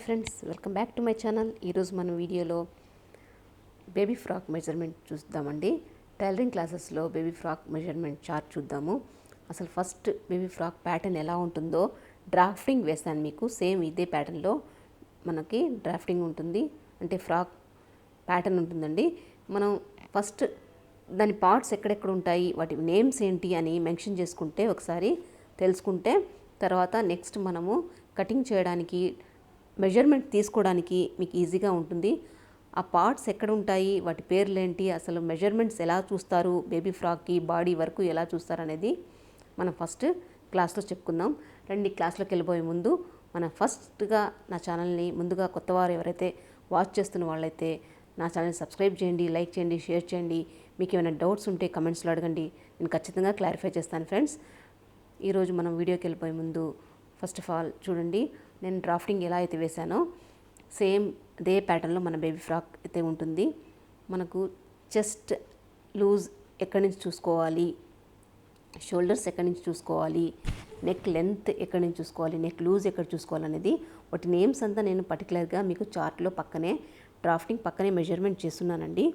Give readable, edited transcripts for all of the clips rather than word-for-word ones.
Friends, welcome back to my channel. ఈరోజు మన వీడియోలో బేబీ ఫ్రాక్ మెజర్మెంట్ చూద్దామండి. టైలరింగ్ క్లాసెస్లో బేబీ ఫ్రాక్ మెజర్మెంట్ చార్ట్ చూద్దాము. అసలు ఫస్ట్ బేబీ ఫ్రాక్ ప్యాటర్న్ ఎలా ఉంటుందో డ్రాఫ్టింగ్ వేస్తాను మీకు. సేమ్ ఇదే ప్యాటర్న్లో మనకి డ్రాఫ్టింగ్ ఉంటుంది, అంటే ఫ్రాక్ ప్యాటర్న్ ఉంటుందండి. మనం ఫస్ట్ దాని పార్ట్స్ ఎక్కడెక్కడ ఉంటాయి, వాటి నేమ్స్ ఏంటి అని మెన్షన్ చేసుకుంటే, ఒకసారి తెలుసుకుంటే తర్వాత నెక్స్ట్ మనము కటింగ్ చేయడానికి, మెజర్మెంట్ తీసుకోవడానికి మీకు ఈజీగా ఉంటుంది. ఆ పార్ట్స్ ఎక్కడ ఉంటాయి, వాటి పేర్లు ఏంటి, అసలు మెజర్మెంట్స్ ఎలా చూస్తారు, బేబీ ఫ్రాక్కి బాడీ వరకు ఎలా చూస్తారు అనేది మనం ఫస్ట్ క్లాస్లో చెప్పుకుందాం. రండి, క్లాస్లోకి వెళ్ళిపోయే ముందు మనం ఫస్ట్గా నా ఛానల్ని ముందుగా కొత్తవారు ఎవరైతే వాచ్ చేస్తున్న వాళ్ళైతే నా ఛానల్ని సబ్స్క్రైబ్ చేయండి, లైక్ చేయండి, షేర్ చేయండి. మీకు ఏమైనా డౌట్స్ ఉంటే కమెంట్స్లో అడగండి, నేను ఖచ్చితంగా క్లారిఫై చేస్తాను ఫ్రెండ్స్. ఈరోజు మనం వీడియోకి వెళ్ళిపోయే ముందు ఫస్ట్ ఆఫ్ ఆల్ చూడండి, నేను డ్రాఫ్టింగ్ ఎలా అయితే వేశానో సేమ్ అదే ప్యాటర్న్లో మన బేబీ ఫ్రాక్ అయితే ఉంటుంది. మనకు చెస్ట్ లూజ్ ఎక్కడి నుంచి చూసుకోవాలి, షోల్డర్స్ ఎక్కడి నుంచి చూసుకోవాలి, నెక్ లెంత్ ఎక్కడి నుంచి చూసుకోవాలి, నెక్ లూజ్ ఎక్కడ చూసుకోవాలనేది వాటి నేమ్స్ అంతా నేను పర్టికులర్గా మీకు చార్ట్లో పక్కనే డ్రాఫ్టింగ్ పక్కనే మెజర్మెంట్ చేస్తున్నానండి.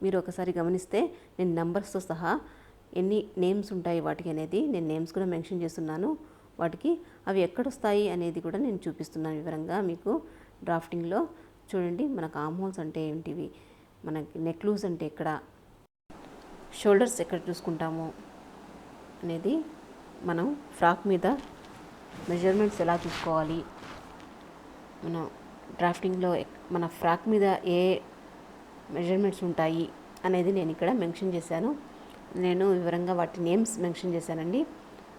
మీరు ఒకసారి గమనిస్తే నేను నెంబర్స్తో సహా ఎన్ని నేమ్స్ ఉంటాయి వాటికి అనేది నేను నేమ్స్ కూడా మెన్షన్ చేస్తున్నాను. వాటికి అవి ఎక్కడొస్తాయి అనేది కూడా నేను చూపిస్తున్నాను వివరంగా మీకు డ్రాఫ్టింగ్లో. చూడండి, మనకు ఆర్మ్ హోల్స్ అంటే ఏంటివి, మనకి నెక్ లూజ్ అంటే ఎక్కడ, షోల్డర్స్ ఎక్కడ చూసుకుంటాము అనేది, మనం ఫ్రాక్ మీద మెజర్మెంట్స్ ఎలా చూసుకోవాలి, మనం డ్రాఫ్టింగ్లో మన ఫ్రాక్ మీద ఏ మెజర్మెంట్స్ ఉంటాయి అనేది నేను ఇక్కడ మెన్షన్ చేశాను. నేను వివరంగా వాటి నేమ్స్ మెన్షన్ చేశానండి.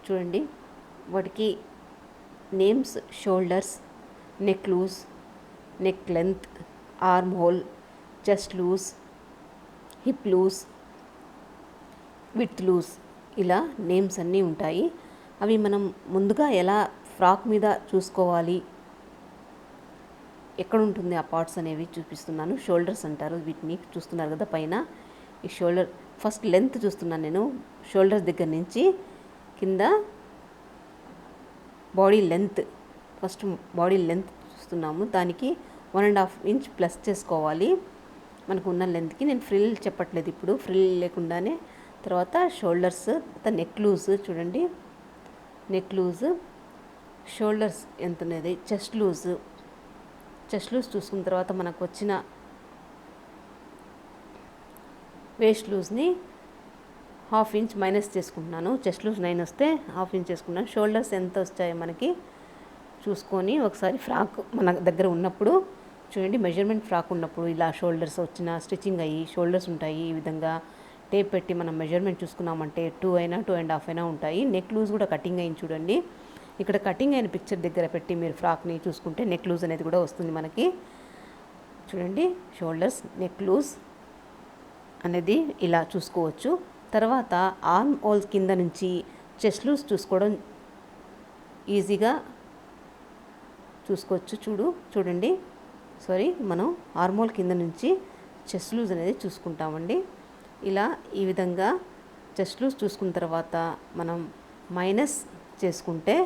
చూడండి, వాటికి names shoulders, neck loose, neck length, arm hole, chest loose, hip loose, width loose, ఇలా నేమ్స్ అన్నీ ఉంటాయి. అవి మనం ముందుగా ఎలా ఫ్రాక్ మీద చూసుకోవాలి, ఎక్కడ ఉంటుంది ఆ పార్ట్స్ అనేవి చూపిస్తున్నాను. షోల్డర్స్ అంటారు వీటిని, చూస్తున్నారు కదా పైన. ఈ షోల్డర్ ఫస్ట్ లెంత్ చూస్తున్నాను నేను, షోల్డర్స్ దగ్గర నుంచి కింద body length, first body length చూస్తున్నాము. దానికి 1.5 ఇంచ్ ప్లస్ చేసుకోవాలి మనకు ఉన్న లెంత్కి. నేను ఫ్రిల్ చెప్పట్లేదు ఇప్పుడు, ఫ్రిల్ లేకుండానే. తర్వాత షోల్డర్స్, నెక్ లూజ్ చూడండి, నెక్ లూజ్, షోల్డర్స్ ఎంత ఉన్నది, చెస్ట్ లూజ్ చూసుకున్న తర్వాత మనకు వచ్చిన వేస్ట్ లూజ్ని 1/2 ఇంచ్ మైనస్ చేసుకుంటున్నాను. చెస్ట్ లూజ్ 9 వస్తే 1/2 ఇంచ్ చేసుకున్నాను. షోల్డర్స్ ఎంత వచ్చాయో మనకి చూసుకొని ఒకసారి ఫ్రాక్ మన దగ్గర ఉన్నప్పుడు చూడండి, మెజర్మెంట్ ఫ్రాక్ ఉన్నప్పుడు ఇలా షోల్డర్స్ వచ్చిన స్టిచ్చింగ్ అయ్యి షోల్డర్స్ ఉంటాయి. ఈ విధంగా టేప్ పెట్టి మనం మెజర్మెంట్ చూసుకున్నామంటే 2 అయినా 2.5 అయినా ఉంటాయి. నెక్ లూజ్ కూడా కటింగ్ అయింది చూడండి. ఇక్కడ కటింగ్ అయిన పిక్చర్ దగ్గర పెట్టి మీరు ఫ్రాక్ని చూసుకుంటే నెక్ లూజ్ అనేది కూడా వస్తుంది మనకి. చూడండి, షోల్డర్స్, నెక్ లూజ్ అనేది ఇలా చూసుకోవచ్చు. తర్వాత ఆర్మ్ హోల్ కింద నుంచి చెస్ట్ లూజ్ చూసుకోవడం ఈజీగా చూసుకోవచ్చు. చూడండి, మనం ఆర్మ్ హోల్ కింద నుంచి చెస్ట్ లూజ్ అనేది చూసుకుంటామండి. ఇలా ఈ విధంగా చెస్ట్ లూజ్ చూసుకున్న తర్వాత మనం మైనస్ చేసుకుంటే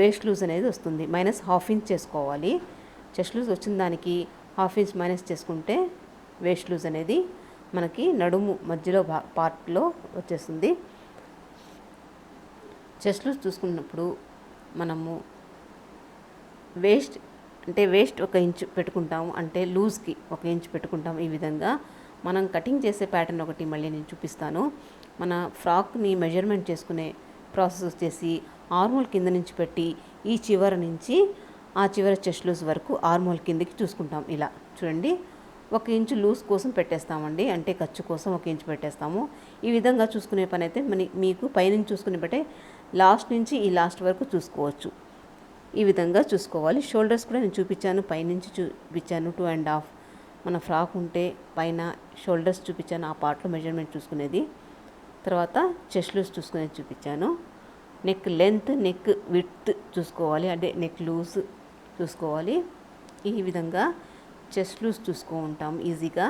వేస్ట్ లూజ్ అనేది వస్తుంది. -1/2 ఇంచ్ చేసుకోవాలి. చెస్ట్ లూజ్ వచ్చిన దానికి 1/2 ఇంచ్ మైనస్ చేసుకుంటే వేస్ట్ లూజ్ అనేది మనకి నడుము మధ్యలో పార్ట్లో వచ్చేస్తుంది. చెస్ట్ లూజ్ చూసుకున్నప్పుడు మనము వేస్ట్ 1 ఇంచ్ పెట్టుకుంటాము, అంటే లూజ్కి 1 ఇంచ్ పెట్టుకుంటాము. ఈ విధంగా మనం కటింగ్ చేసే ప్యాటర్న్ ఒకటి మళ్ళీ నేను చూపిస్తాను. మన ఫ్రాక్ని మెజర్మెంట్ చేసుకునే ప్రాసెస్ వచ్చేసి ఆర్మ్ హోల్ కింద నుంచి పెట్టి ఈ చివర నుంచి ఆ చివర చెస్ట్ లూజ్ వరకు ఆర్మ్ హోల్ కిందకి చూసుకుంటాం. ఇలా చూడండి, 1 ఇంచు లూజ్ కోసం పెట్టేస్తామండి, అంటే ఖర్చు కోసం 1 ఇంచు పెట్టేస్తాము. ఈ విధంగా చూసుకునే పని అయితే మీకు పైనుంచి చూసుకునే బట్టే లాస్ట్ నుంచి ఈ లాస్ట్ వరకు చూసుకోవచ్చు. ఈ విధంగా చూసుకోవాలి. షోల్డర్స్ కూడా నేను చూపించాను, పైనుంచి చూపించాను 2.5. మన ఫ్రాక్ ఉంటే పైన షోల్డర్స్ చూపించాను, ఆ పార్ట్లో మెజర్మెంట్ చూసుకునేది. తర్వాత చెస్ట్ లూజ్ చూసుకునేది చూపించాను. నెక్ లెంత్, నెక్ విడ్త్ చూసుకోవాలి, అంటే నెక్ లూజ్ చూసుకోవాలి. ఈ విధంగా చెస్ట్ లూజ్ చూసుకుంటాం ఈజీగా.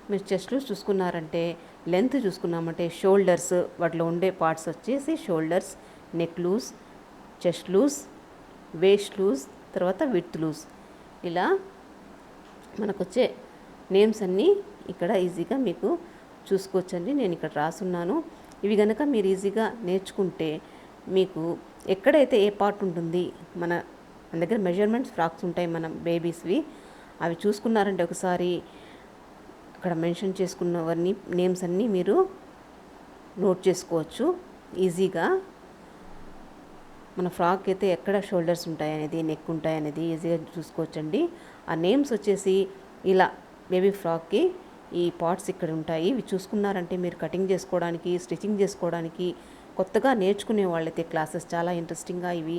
మీరు చెస్ట్ లూజ్ చూసుకున్నారంటే, లెంత్ చూసుకున్నామంటే షోల్డర్స్, వాటిలో ఉండే పార్ట్స్ వచ్చేసి shoulders, neck loose, chest loose, waist loose, తర్వాత విడ్త్ లూజ్, ఇలా మనకు వచ్చే నేమ్స్ అన్నీ ఇక్కడ ఈజీగా మీకు చూసుకోవచ్చండి. నేను ఇక్కడ రాసున్నాను. ఇవి కనుక మీరు ఈజీగా నేర్చుకుంటే మీకు ఎక్కడైతే ఏ పార్ట్ ఉంటుంది మన దగ్గర మెజర్మెంట్స్ ఫ్రాక్స్ ఉంటాయి మన బేబీస్వి, అవి చూసుకున్నారంటే ఒకసారి అక్కడ మెన్షన్ చేసుకున్నవన్నీ నేమ్స్ అన్నీ మీరు నోట్ చేసుకోవచ్చు ఈజీగా. మన ఫ్రాక్ అయితే ఎక్కడ షోల్డర్స్ ఉంటాయనేది, నెక్ ఉంటాయనేది ఈజీగా చూసుకోవచ్చండి. ఆ నేమ్స్ వచ్చేసి ఇలా బేబీ ఫ్రాక్కి ఈ పార్ట్స్ ఇక్కడ ఉంటాయి. ఇవి చూసుకున్నారంటే మీరు కటింగ్ చేసుకోవడానికి, స్టిచ్చింగ్ చేసుకోవడానికి, కొత్తగా నేర్చుకునే వాళ్ళైతే క్లాసెస్ చాలా ఇంట్రెస్టింగ్గా ఇవి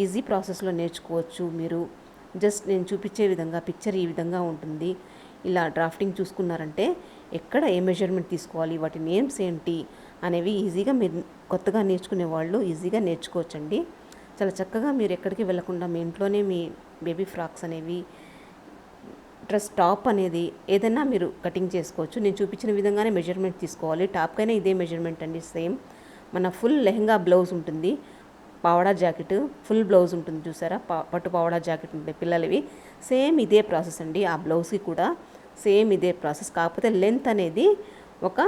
ఈజీ ప్రాసెస్లో నేర్చుకోవచ్చు. మీరు జస్ట్ నేను చూపించే విధంగా పిక్చర్ ఈ విధంగా ఉంటుంది. ఇలా డ్రాఫ్టింగ్ చూసుకున్నారంటే ఎక్కడ ఏ మెజర్మెంట్ తీసుకోవాలి, వాటి నేమ్స్ ఏంటి అనేవి ఈజీగా మీరు కొత్తగా నేర్చుకునే వాళ్ళు ఈజీగా నేర్చుకోవచ్చండి. చాలా చక్కగా మీరు ఎక్కడికి వెళ్ళకుండా మీ ఇంట్లోనే మీ బేబీ ఫ్రాక్స్ అనేవి, డ్రెస్ టాప్ అనేది ఏదైనా మీరు కటింగ్ చేసుకోవచ్చు. నేను చూపించిన విధంగానే మెజర్మెంట్ తీసుకోవాలి. టాప్కైనా ఇదే మెజర్మెంట్ అండి, సేమ్. మన ఫుల్ లెహంగా బ్లౌజ్ ఉంటుంది, పావడా జాకెట్ ఫుల్ బ్లౌజ్ ఉంటుంది చూసారా, పట్టు పావడా జాకెట్ ఉంటాయి పిల్లలవి, సేమ్ ఇదే ప్రాసెస్ అండి. ఆ బ్లౌజ్కి కూడా సేమ్ ఇదే ప్రాసెస్. కాకపోతే లెంత్ అనేది ఒక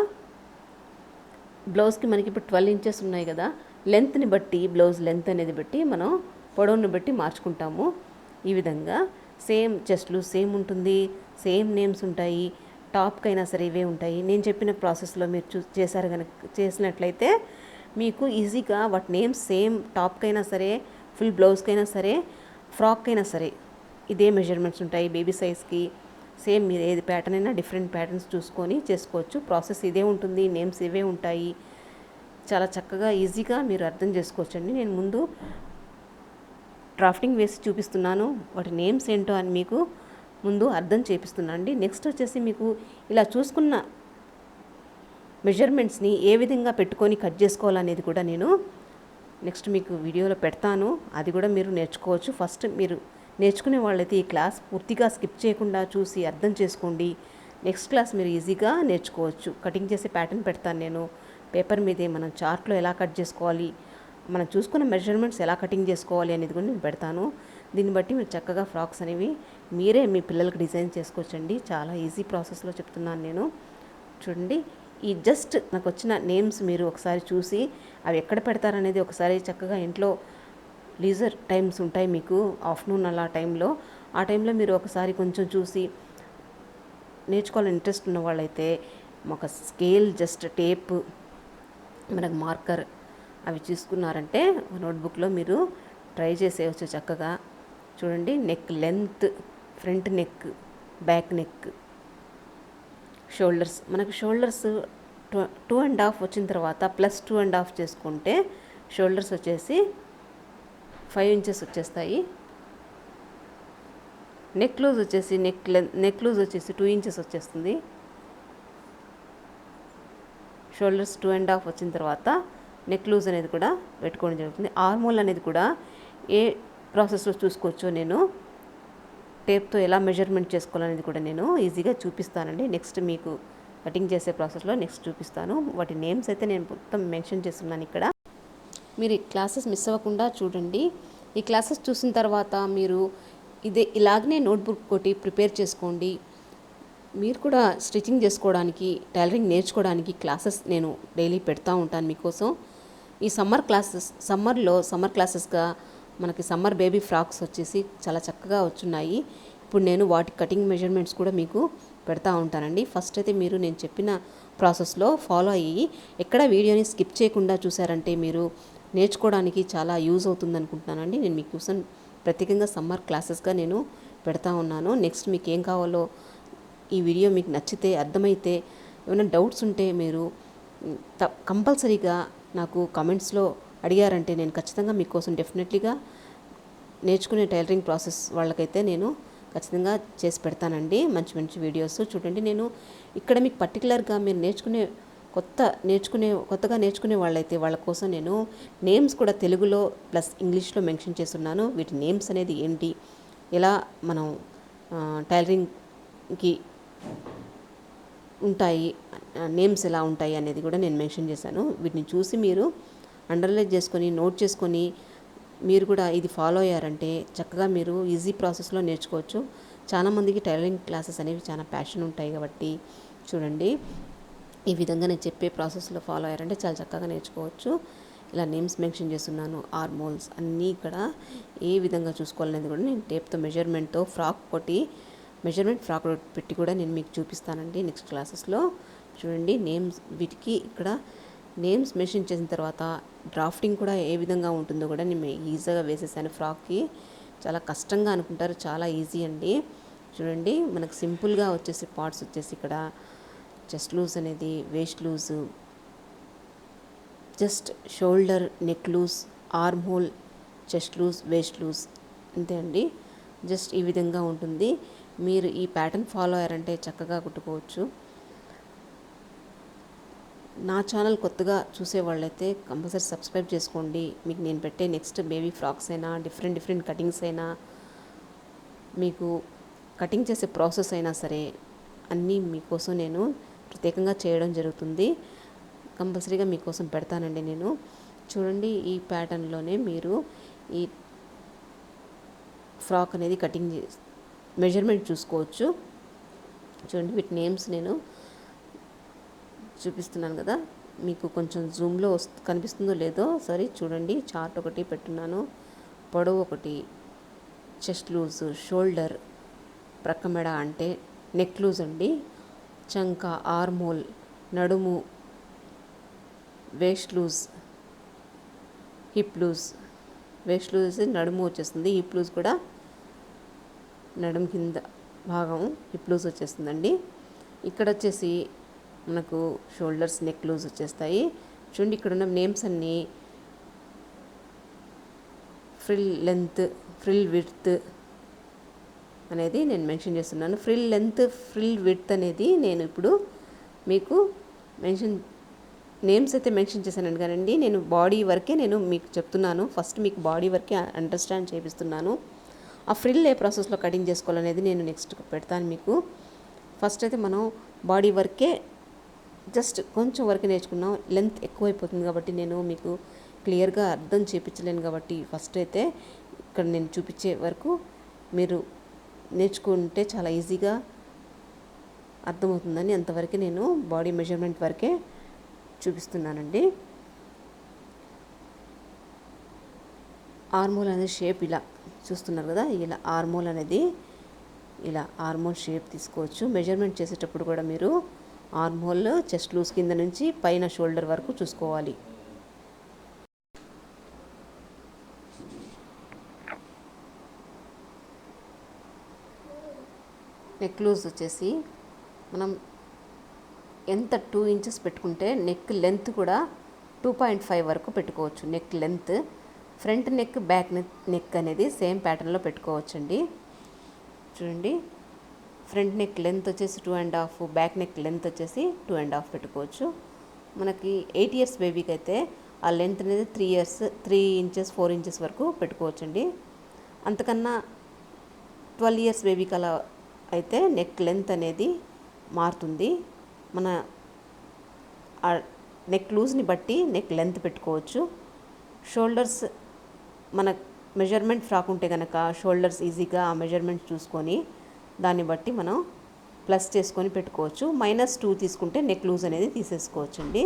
బ్లౌజ్కి మనకి ఇప్పుడు 12 ఇంచెస్ ఉన్నాయి కదా, లెంత్ని బట్టి బ్లౌజ్ లెంత్ అనేది బట్టి మనం పొడవుని బట్టి మార్చుకుంటాము. ఈ విధంగా సేమ్ చెస్ట్లు సేమ్ ఉంటుంది, సేమ్ నేమ్స్ ఉంటాయి. టాప్కైనా సరే ఇవే ఉంటాయి. నేను చెప్పిన ప్రాసెస్లో మీరు చేశారు కనుక చేసినట్లయితే మీకు ఈజీగా వాటి నేమ్స్ సేమ్, టాప్కైనా సరే, ఫుల్ బ్లౌజ్కైనా సరే, ఫ్రాక్కైనా సరే ఇదే మెజర్మెంట్స్ ఉంటాయి. బేబీ సైజ్కి సేమ్ మీరు ఏది ప్యాటర్న్ అయినా డిఫరెంట్ ప్యాటర్న్స్ చూసుకొని చేసుకోవచ్చు. ప్రాసెస్ ఇదే ఉంటుంది, నేమ్స్ ఇవే ఉంటాయి. చాలా చక్కగా ఈజీగా మీరు అర్థం చేసుకోవచ్చండి. నేను ముందు డ్రాఫ్టింగ్ వేసి చూపిస్తున్నాను, వాటి నేమ్స్ ఏంటో అని మీకు ముందు అర్థం చేపిస్తున్నాను అండి. నెక్స్ట్ వచ్చేసి మీకు ఇలా చూసుకున్న మెజర్మెంట్స్ని ఏ విధంగా పెట్టుకొని కట్ చేసుకోవాలనేది కూడా నేను నెక్స్ట్ మీకు వీడియోలో పెడతాను. అది కూడా మీరు నేర్చుకోవచ్చు. ఫస్ట్ మీరు నేర్చుకునే వాళ్ళైతే ఈ క్లాస్ పూర్తిగా స్కిప్ చేయకుండా చూసి అర్థం చేసుకోండి. నెక్స్ట్ క్లాస్ మీరు ఈజీగా నేర్చుకోవచ్చు. కటింగ్ చేసే ప్యాటర్న్ పెడతాను నేను పేపర్ మీదే. మనం చార్ట్లో ఎలా కట్ చేసుకోవాలి, మనం చూసుకున్న మెజర్మెంట్స్ ఎలా కటింగ్ చేసుకోవాలి అనేది కూడా నేను పెడతాను. దీన్ని బట్టి మీరు చక్కగా ఫ్రాక్స్ అనేవి మీరే మీ పిల్లలకి డిజైన్ చేసుకోవచ్చండి. చాలా ఈజీ ప్రాసెస్లో చెప్తున్నాను నేను. చూడండి, ఈ జస్ట్ నాకు వచ్చిన నేమ్స్ మీరు ఒకసారి చూసి అవి ఎక్కడ పెడతారనేది ఒకసారి చక్కగా ఇంట్లో లీజర్ టైమ్స్ ఉంటాయి మీకు, ఆఫ్టర్నూన్ అలా టైంలో, ఆ టైంలో మీరు ఒకసారి కొంచెం చూసి నేర్చుకోవాలని ఇంట్రెస్ట్ ఉన్న వాళ్ళైతే ఒక స్కేల్, జస్ట్ టేప్, మనకు మార్కర్ అవి చూసుకున్నారంటే నోట్బుక్లో మీరు ట్రై చేసేయచ్చు చక్కగా. చూడండి, neck length, front neck, back neck, shoulders. మనకు షోల్డర్స్ 2.5 వచ్చిన తర్వాత ప్లస్ 2.5 చేసుకుంటే షోల్డర్స్ వచ్చేసి 5 ఇంచెస్ వచ్చేస్తాయి. నెక్ లూజ్ వచ్చేసి నెక్ లూజ్ వచ్చేసి 2 ఇంచెస్ వచ్చేస్తుంది. షోల్డర్స్ 2.5 వచ్చిన తర్వాత నెక్ లూజ్ అనేది కూడా పెట్టుకోవడం జరుగుతుంది. ఆర్మోల్ అనేది కూడా ఏ ప్రాసెస్లో చూసుకోవచ్చో నేను టేప్తో ఎలా మెజర్మెంట్ చేసుకోవాలనేది కూడా నేను ఈజీగా చూపిస్తానండి. నెక్స్ట్ మీకు కటింగ్ చేసే ప్రాసెస్లో నెక్స్ట్ చూపిస్తాను. వాటి నేమ్స్ అయితే నేను మొత్తం మెన్షన్ చేస్తున్నాను ఇక్కడ. మీరు ఈ క్లాసెస్ మిస్ అవ్వకుండా చూడండి. ఈ క్లాసెస్ చూసిన తర్వాత మీరు ఇలాగనే నోట్బుక్ ఒకటి ప్రిపేర్ చేసుకోండి. మీరు కూడా స్టిచ్చింగ్ చేసుకోవడానికి, టైలరింగ్ నేర్చుకోవడానికి క్లాసెస్ నేను డైలీ పెడతా ఉంటాను మీకోసం. ఈ సమ్మర్ క్లాసెస్గా మనకి సమ్మర్ బేబీ ఫ్రాక్స్ వచ్చేసి చాలా చక్కగా వచ్చున్నాయి. ఇప్పుడు నేను వాటి కటింగ్ మెజర్మెంట్స్ కూడా మీకు పెడతా ఉంటానండి. ఫస్ట్ అయితే మీరు నేను చెప్పిన ప్రాసెస్లో ఫాలో అయ్యి ఎక్కడ వీడియోని స్కిప్ చేయకుండా చూసారంటే మీరు నేర్చుకోవడానికి చాలా యూజ్ అవుతుంది అనుకుంటున్నానండి. నేను మీకోసం ప్రత్యేకంగా సమ్మర్ క్లాసెస్గా నేను పెడతా ఉన్నాను. నెక్స్ట్ మీకు ఏం కావాలో ఈ వీడియో మీకు నచ్చితే, అర్థమైతే, ఏమైనా డౌట్స్ ఉంటే మీరు కంపల్సరీగా నాకు కామెంట్స్లో అడిగారంటే నేను ఖచ్చితంగా మీకోసం డెఫినెట్లీగా నేర్చుకునే టైలరింగ్ ప్రాసెస్ వాళ్ళకైతే నేను ఖచ్చితంగా చేసి పెడతానండి మంచి మంచి వీడియోస్. చూడండి, నేను ఇక్కడ మీకు పర్టికులర్గా మీరు కొత్తగా నేర్చుకునే వాళ్ళైతే వాళ్ళ కోసం నేను నేమ్స్ కూడా తెలుగులో ప్లస్ ఇంగ్లీష్లో మెన్షన్ చేస్తున్నాను. వీటి నేమ్స్ అనేది ఏంటి, ఎలా మనం టైలరింగ్కి ఉంటాయి, నేమ్స్ ఎలా ఉంటాయి అనేది కూడా నేను మెన్షన్ చేశాను. వీటిని చూసి మీరు అండర్లైన్ చేసుకొని, నోట్ చేసుకొని మీరు కూడా ఇది ఫాలో అయ్యారంటే చక్కగా మీరు ఈజీ ప్రాసెస్లో నేర్చుకోవచ్చు. చాలామందికి టైలరింగ్ క్లాసెస్ అనేవి చాలా ప్యాషన్ ఉంటాయి కాబట్టి చూడండి, ఈ విధంగా నేను చెప్పే ప్రాసెస్లో ఫాలో అయ్యారంటే చాలా చక్కగా నేర్చుకోవచ్చు. ఇలా నేమ్స్ మెన్షన్ చేస్తున్నాను, ఆర్మోల్స్ అన్నీ ఇక్కడ ఏ విధంగా చూసుకోవాలనేది కూడా నేను టేప్తో మెజర్మెంట్తో ఫ్రాక్ పెట్టి కూడా నేను మీకు చూపిస్తానండి నెక్స్ట్ క్లాసెస్లో. చూడండి నేమ్స్, వీటికి ఇక్కడ నేమ్స్ మెన్షన్ చేసిన తర్వాత డ్రాఫ్టింగ్ కూడా ఏ విధంగా ఉంటుందో కూడా నేను ఈజీగా వేసేసాను. ఫ్రాక్కి చాలా కష్టంగా అనుకుంటారు, చాలా ఈజీ అండి. చూడండి మనకు సింపుల్గా వచ్చేసి పార్ట్స్ వచ్చేసి ఇక్కడ చెస్ట్ లూజ్ అనేది, waist loose, just shoulder, neck loose, arm hole, chest loose, waist loose, అంతే అండి. జస్ట్ ఈ విధంగా ఉంటుంది. మీరు ఈ ప్యాటర్న్ ఫాలో అయ్యారంటే చక్కగా కుట్టుకోవచ్చు. నా ఛానల్ కొత్తగా చూసే వాళ్ళైతే కంపల్సరీ సబ్స్క్రైబ్ చేసుకోండి. మీకు నేను పెట్టే నెక్స్ట్ బేబీ ఫ్రాక్స్ అయినా, డిఫరెంట్ కటింగ్స్ అయినా, మీకు కటింగ్ చేసే ప్రాసెస్ అయినా సరే అన్నీ మీకోసం నేను ప్రత్యేకంగా చేయడం జరుగుతుంది. కంపల్సరీగా మీకోసం పెడతానండి నేను. చూడండి ఈ ప్యాటర్న్లోనే మీరు ఈ ఫ్రాక్ అనేది కటింగ్ మెజర్మెంట్ చూసుకోవచ్చు. చూడండి వీటి నేమ్స్ నేను చూపిస్తున్నాను కదా, మీకు కొంచెం జూమ్లో కనిపిస్తుందో లేదో సరే చూడండి. చార్ట్ ఒకటి పెట్టున్నాను, పొడవు ఒకటి, చెస్ట్ లూజ్, షోల్డర్, ప్రక్క మెడ అంటే నెక్ లూజ్ అండి, చంక, ఆర్మ్ హోల్, నడుము, waist loose, hip loose. Waist loose నడుము వచ్చేస్తుంది, హిప్ లూజ్ కూడా నడుము కింద భాగం హిప్ లూజ్ వచ్చేస్తుందండి. ఇక్కడ వచ్చేసి మనకు షోల్డర్స్, నెక్ లూజ్ వచ్చేస్తాయి. చూడండి ఇక్కడ ఉన్న నేమ్స్ అన్నీ ఫ్రిల్ లెంత్, ఫ్రిల్ విడ్త్ అనేది నేను మెన్షన్ చేస్తున్నాను. ఫ్రిల్ లెంత్, ఫ్రిల్ విడ్త్ అనేది నేను ఇప్పుడు మీకు నేమ్స్ అయితే మెన్షన్ చేశాను కానండి, నేను బాడీ వరకే నేను మీకు చెప్తున్నాను. ఫస్ట్ మీకు బాడీ వరకే అండర్స్టాండ్ చేపిస్తున్నాను. ఆ ఫ్రిల్ ఏ ప్రాసెస్లో కటింగ్ చేసుకోవాలనేది నేను నెక్స్ట్ పెడతాను మీకు. ఫస్ట్ అయితే మనం బాడీ వరకే జస్ట్ కొంచెం వరకు నేర్చుకున్నాం. లెంత్ ఎక్కువైపోతుంది కాబట్టి నేను మీకు క్లియర్గా అర్థం చేయించలేను కాబట్టి ఫస్ట్ అయితే ఇక్కడ నేను చూపించే వరకు మీరు నేర్చుకుంటే చాలా ఈజీగా అర్థమవుతుందని అంతవరకు నేను బాడీ మెజర్మెంట్ వరకే చూపిస్తున్నానండి. ఆర్మోల్ అనేది షేప్ ఇలా చూస్తున్నారు కదా, ఇలా ఆర్మోల్ అనేది ఇలా ఆర్మోల్ షేప్ తీసుకోవచ్చు. మెజర్మెంట్ చేసేటప్పుడు కూడా మీరు ఆర్మోల్ చెస్ట్ లూజ్ కింద నుంచి పైన షోల్డర్ వరకు చూసుకోవాలి. నెక్ లూజ్ వచ్చేసి మనం ఎంత 2 ఇంచెస్ పెట్టుకుంటే నెక్ లెంత్ కూడా 2.5 వరకు పెట్టుకోవచ్చు. Neck length front neck, back neck అనేది సేమ్ ప్యాటర్న్లో పెట్టుకోవచ్చండి. చూడండి ఫ్రంట్ నెక్ లెంత్ వచ్చేసి 2.5, బ్యాక్ నెక్ లెంత్ వచ్చేసి 2.5 పెట్టుకోవచ్చు. మనకి 8 ఇయర్స్ బేబీకి అయితే ఆ లెంత్ అనేది 3 ఇంచెస్ 4 ఇంచెస్ వరకు పెట్టుకోవచ్చండి. అంతకన్నా 12 ఇయర్స్ బేబీకి అలా అయితే నెక్ లెంత్ అనేది మారుతుంది. మన నెక్ లూజ్ని బట్టి నెక్ లెంత్ పెట్టుకోవచ్చు. షోల్డర్స్ మన మెజర్మెంట్ ఫ్రాక్ ఉంటే కనుక షోల్డర్స్ ఈజీగా ఆ మెజర్మెంట్ చూసుకొని దాన్ని బట్టి మనం ప్లస్ చేసుకొని పెట్టుకోవచ్చు. -2 తీసుకుంటే నెక్ లూజ్ అనేది తీసేసుకోవచ్చండి.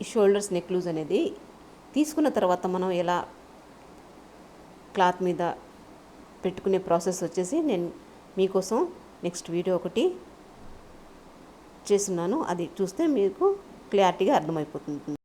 ఈ షోల్డర్స్ నెక్ లూజ్ అనేది తీసుకున్న తర్వాత మనం ఎలా క్లాత్ మీద పెట్టుకునే ప్రాసెస్ వచ్చేసి నేను మీకోసం నెక్స్ట్ వీడియో ఒకటి చేస్తున్నాను. అది చూస్తే మీకు క్లారిటీగా అర్థమైపోతుంది.